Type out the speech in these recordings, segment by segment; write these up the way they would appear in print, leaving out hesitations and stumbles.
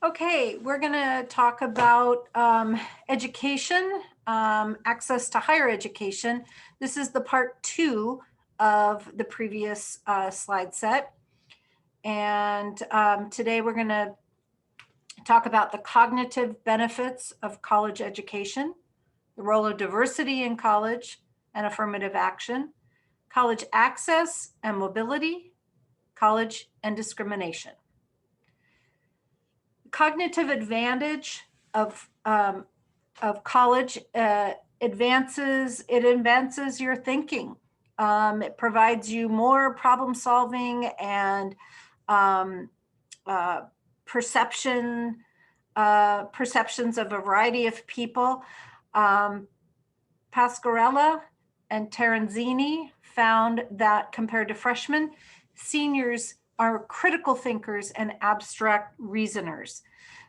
Okay, we're going to talk about education, access to higher education. This is the part 2 of the previous slide set. And today we're going to talk about the cognitive benefits of college education, the role of diversity in college and affirmative action, college access and mobility, college and discrimination. Cognitive advantage of college advances your thinking. It provides you more problem solving and perceptions of a variety of people. Pasquarella and Terenzini found that compared to freshmen, seniors are critical thinkers and abstract reasoners.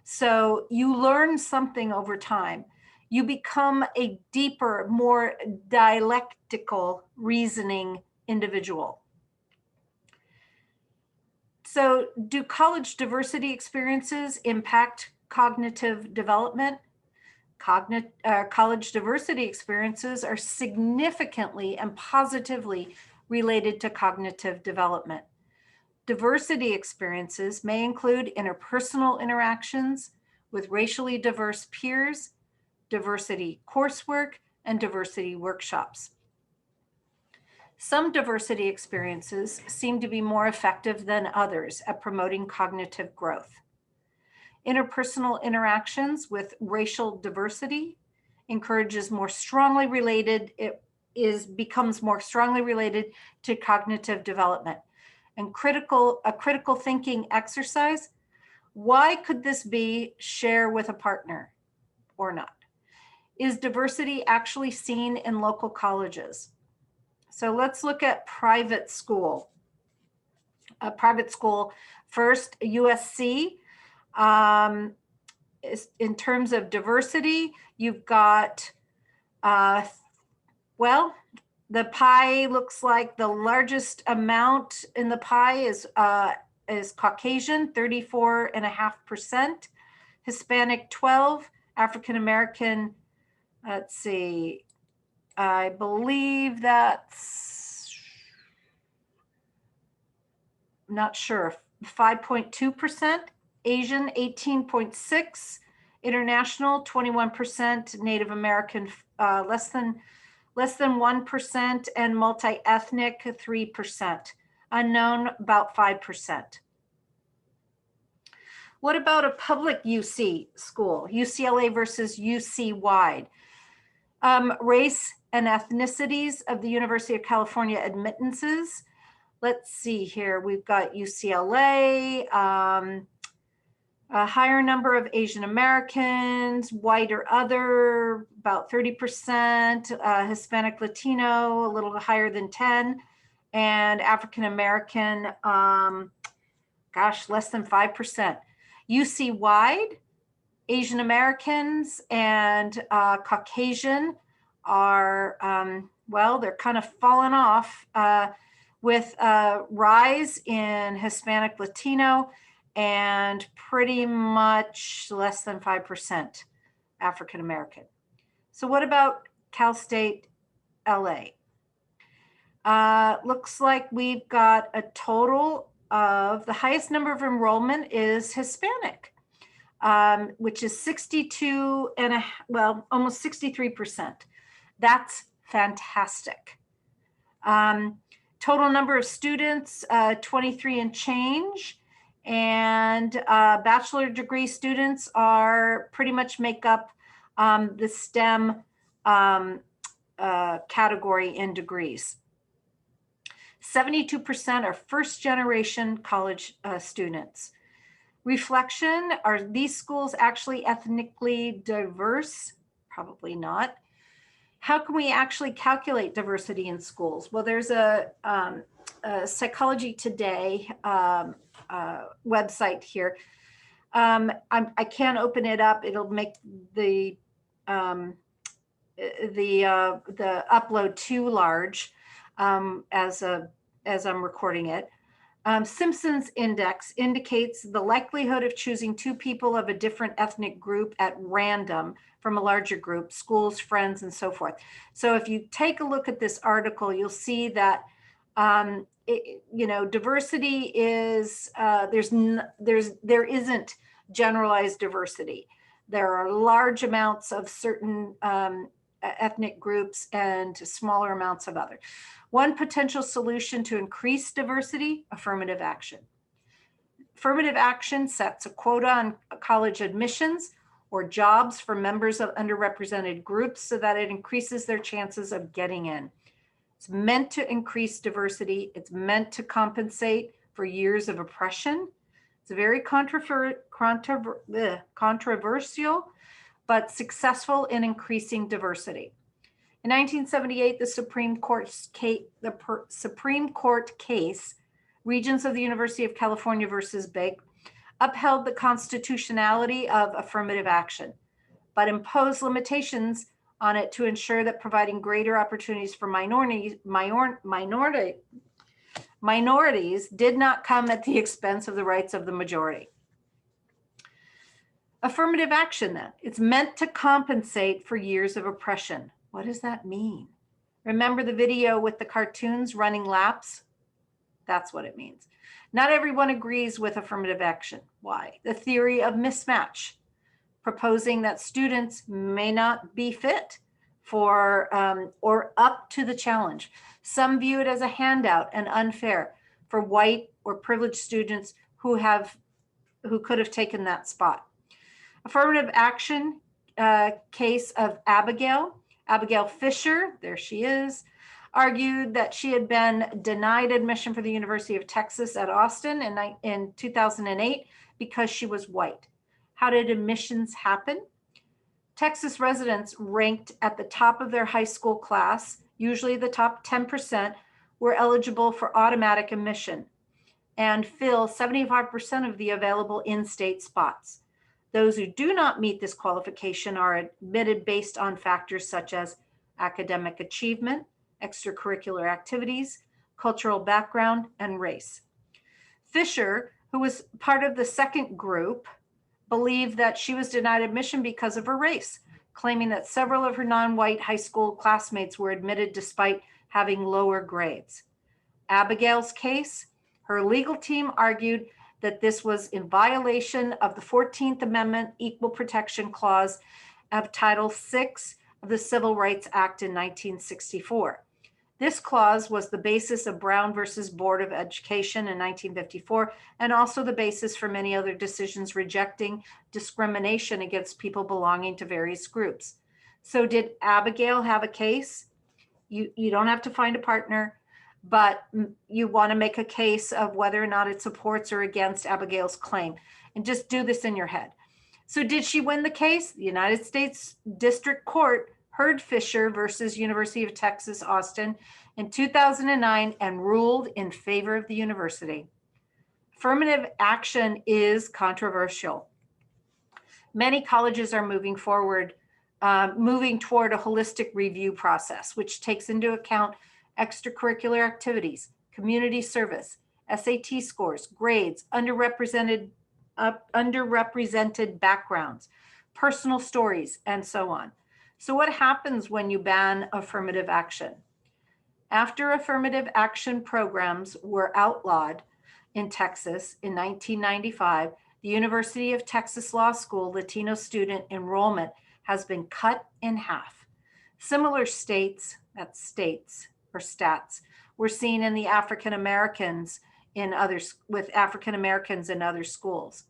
So you learn something over time. You become a deeper, more dialectical reasoning individual. So do college diversity experiences impact cognitive development? College diversity experiences are significantly and positively related to cognitive development. Diversity experiences may include interpersonal interactions with racially diverse peers, diversity coursework, and diversity workshops. Some diversity experiences seem to be more effective than others at promoting cognitive growth. Interpersonal interactions with racial diversity becomes more strongly related to cognitive development. And a critical thinking exercise, why could this be? Share with a partner or not? Is diversity actually seen in local colleges? So let's look at private school. First, USC. In terms of diversity, you've got, the pie looks like the largest amount in the pie is Caucasian, 34.5%, Hispanic 12, African American, let's see, I believe that's, not sure, 5.2%, Asian 18.6%, international 21%, Native American less than 1%, and multi-ethnic 3%, unknown about 5%. What about a public UC school, UCLA versus UC-wide? Race and ethnicities of the University of California admittances. Let's see here, we've got UCLA, a higher number of Asian Americans, white or other, about 30%, Hispanic Latino, a little higher than 10, and African American, less than 5%. UC-wide, Asian Americans and Caucasian are, they're kind of falling off with a rise in Hispanic Latino and pretty much less than 5% African American. So what about Cal State LA? Looks like we've got a total of, the highest number of enrollment is Hispanic, which is 62 and almost 63%. That's fantastic. Total number of students, 23 and change, and bachelor degree students are pretty much make up the STEM category in degrees. 72% are first generation college students. Reflection, are these schools actually ethnically diverse? Probably not. How can we actually calculate diversity in schools? Well, there's a Psychology Today website here. I can't open it up. It'll make the upload too large as I'm recording it. Simpson's index indicates the likelihood of choosing two people of a different ethnic group at random from a larger group, schools, friends, and so forth. So if you take a look at this article, you'll see that diversity is there isn't generalized diversity. There are large amounts of certain ethnic groups and smaller amounts of others. One potential solution to increase diversity: affirmative action. Affirmative action sets a quota on college admissions or jobs for members of underrepresented groups so that it increases their chances of getting in. It's meant to increase diversity. It's meant to compensate for years of oppression. It's very controversial, but successful in increasing diversity. In 1978, the Supreme Court case, Regents of the University of California versus Bake, upheld the constitutionality of affirmative action, but imposed limitations on it to ensure that providing greater opportunities for minorities did not come at the expense of the rights of the majority. Affirmative action, then, it's meant to compensate for years of oppression. What does that mean? Remember the video with the cartoons running laps? That's what it means. Not everyone agrees with affirmative action. Why? The theory of mismatch, proposing that students may not be fit for or up to the challenge. Some view it as a handout and unfair for white or privileged students who could have taken that spot. Affirmative action case of Abigail Fisher, there she is, argued that she had been denied admission for the University of Texas at Austin in 2008 because she was white. How did admissions happen? Texas residents ranked at the top of their high school class, usually the top 10%, were eligible for automatic admission and fill 75% of the available in-state spots. Those who do not meet this qualification are admitted based on factors such as academic achievement, extracurricular activities, cultural background, and race. Fisher, who was part of the second group, believed that she was denied admission because of her race, claiming that several of her non-white high school classmates were admitted despite having lower grades. Abigail's case, her legal team argued that this was in violation of the 14th Amendment Equal Protection Clause of Title VI of the Civil Rights Act in 1964. This clause was the basis of Brown versus Board of Education in 1954, and also the basis for many other decisions rejecting discrimination against people belonging to various groups. So did Abigail have a case? You don't have to find a partner, but you want to make a case of whether or not it supports or against Abigail's claim, and just do this in your head. So did she win the case? The United States District Court heard Fisher versus University of Texas, Austin in 2009 and ruled in favor of the university. Affirmative action is controversial. Many colleges are moving toward a holistic review process, which takes into account extracurricular activities, community service, SAT scores, grades, underrepresented backgrounds, personal stories, and so on. So what happens when you ban affirmative action? After affirmative action programs were outlawed in Texas in 1995, the University of Texas Law School Latino student enrollment has been cut in half. Similar stats were seen in the African Americans in other schools.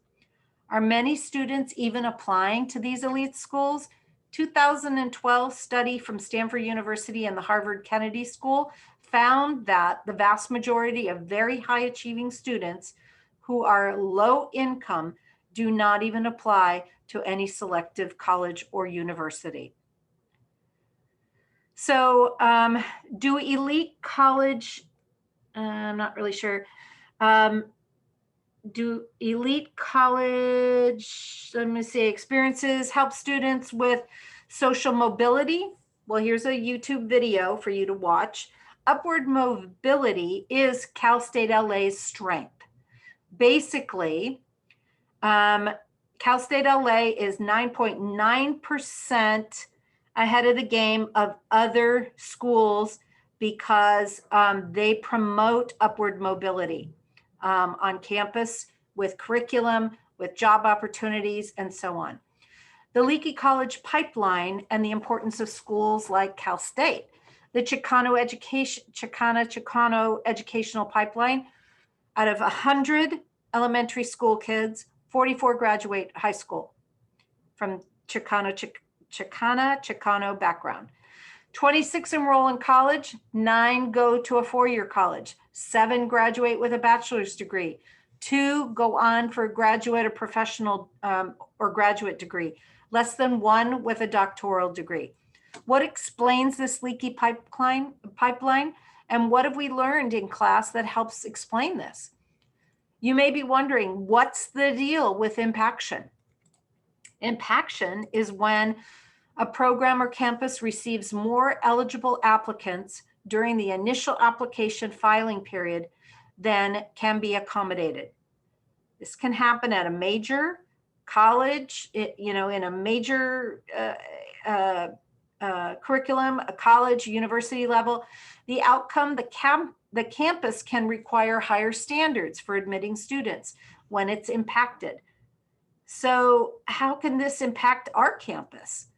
Are many students even applying to these elite schools? 2012 study from Stanford University and the Harvard Kennedy School found that the vast majority of very high achieving students who are low income do not even apply to any selective college or university. So do elite college, I'm not really sure, do elite college, experiences help students with social mobility? Well, here's a YouTube video for you to watch upward mobility is Cal State LA's strength. Basically, Cal State LA is 9.9% ahead of the game of other schools because they promote upward mobility on campus with curriculum, with job opportunities, and so on. The leaky college pipeline and the importance of schools like Cal State. The Chicano educational pipeline, out of 100 elementary school kids, 44 graduate high school from Chicano background. 26 enroll in college, 9 go to a 4-year college, 7 graduate with a bachelor's degree, 2 go on for a graduate or professional or graduate degree, less than 1 with a doctoral degree. What explains this leaky pipeline? And what have we learned in class that helps explain this? You may be wondering, what's the deal with impaction? Impaction is when a program or campus receives more eligible applicants during the initial application filing period than can be accommodated. This can happen at a major college, in a major curriculum, a college, university level. The outcome, the campus can require higher standards for admitting students when it's impacted. So how can this impact our campus?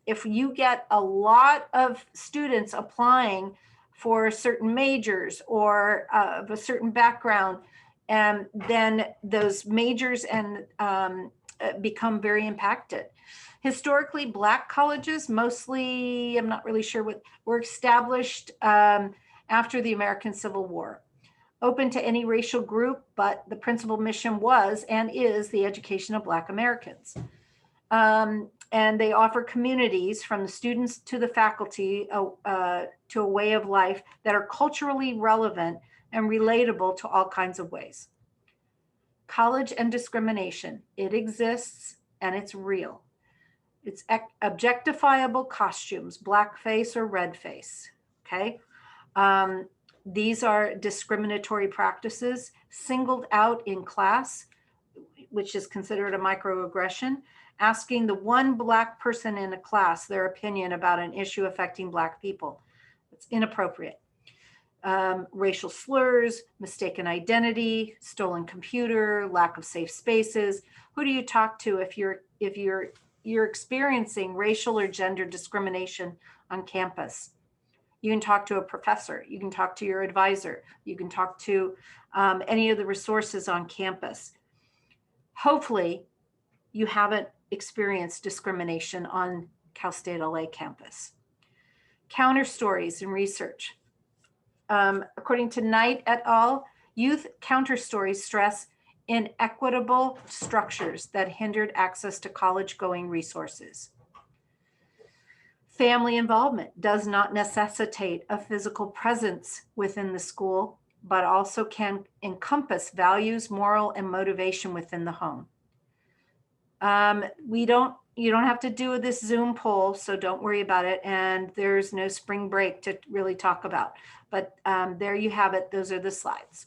If you get a lot of students applying for certain majors or of a certain background, and then those majors and become very impacted. Historically, Black colleges, mostly, I'm not really sure what, were established after the American Civil War. Open to any racial group, but the principal mission was and is the education of Black Americans. And they offer communities, from the students to the faculty, to a way of life that are culturally relevant and relatable to all kinds of ways. College and discrimination, it exists and it's real. It's objectifiable costumes, blackface or red face, okay? These are discriminatory practices singled out in class, which is considered a microaggression. Asking the one Black person in a class their opinion about an issue affecting Black people. It's inappropriate. Racial slurs, mistaken identity, stolen computer, lack of safe spaces. Who do you talk to if you're experiencing racial or gender discrimination on campus? You can talk to a professor, you can talk to your advisor, you can talk to any of the resources on campus. Hopefully, you haven't experienced discrimination on Cal State LA campus. Counter stories and research. According to Knight et al., youth counter stories stress inequitable structures that hindered access to college-going resources. Family involvement does not necessitate a physical presence within the school, but also can encompass values, moral, and motivation within the home. You don't have to do this Zoom poll, so don't worry about it. And there's no spring break to really talk about. But there you have it. Those are the slides.